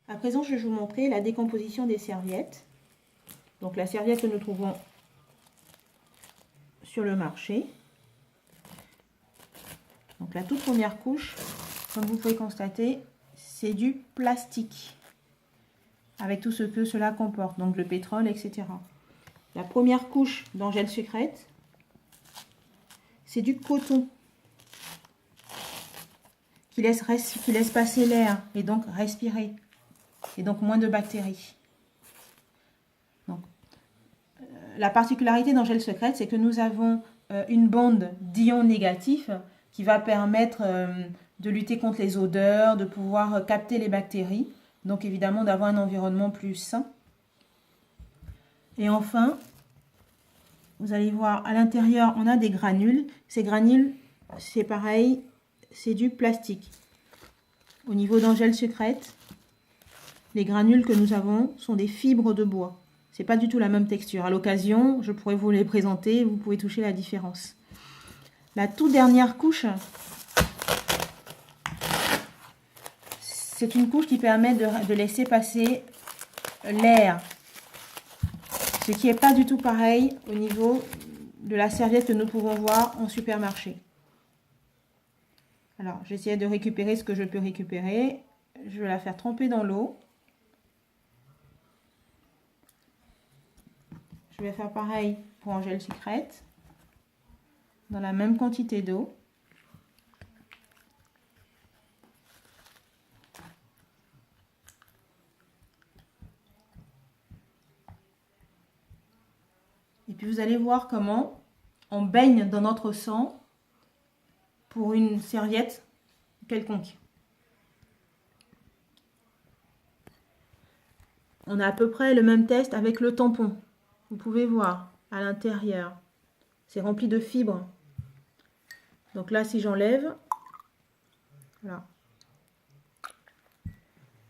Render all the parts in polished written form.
À présent, je vais vous montrer la décomposition des serviettes. Donc la serviette que nous trouvons sur le marché. Donc la toute première couche, comme vous pouvez constater, c'est du plastique. Avec tout ce que cela comporte, donc le pétrole, etc. La première couche d'Angèle Secrète, c'est du coton. Qui laisse passer l'air et donc respirer. Et donc moins de bactéries. Donc, la particularité d'Angèle Secrète, c'est que nous avons une bande d'ions négatifs qui va permettre de lutter contre les odeurs, de pouvoir capter les bactéries. Donc évidemment d'avoir un environnement plus sain. Et enfin, vous allez voir à l'intérieur, on a des granules. Ces granules, c'est pareil, c'est du plastique. Au niveau d'Angèle Secrète, les granules que nous avons sont des fibres de bois. C'est pas du tout la même texture. À l'occasion, je pourrais vous les présenter, vous pouvez toucher la différence. La toute dernière couche, c'est une couche qui permet de laisser passer l'air. Ce qui n'est pas du tout pareil au niveau de la serviette que nous pouvons voir en supermarché. Alors, j'essaie de récupérer ce que je peux récupérer. Je vais la faire tremper dans l'eau. Je vais faire pareil pour Angèle Secrète, dans la même quantité d'eau. Et puis vous allez voir comment on baigne dans notre sang pour une serviette quelconque. On a à peu près le même test avec le tampon. Vous pouvez voir à l'intérieur, c'est rempli de fibres. Donc là, si j'enlève, voilà.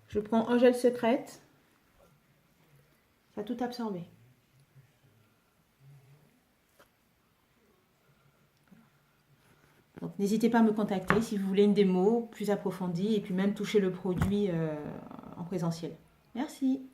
Je prends Angèle Secrète, ça a tout absorbé. Donc n'hésitez pas à me contacter si vous voulez une démo plus approfondie et puis même toucher le produit en présentiel. Merci.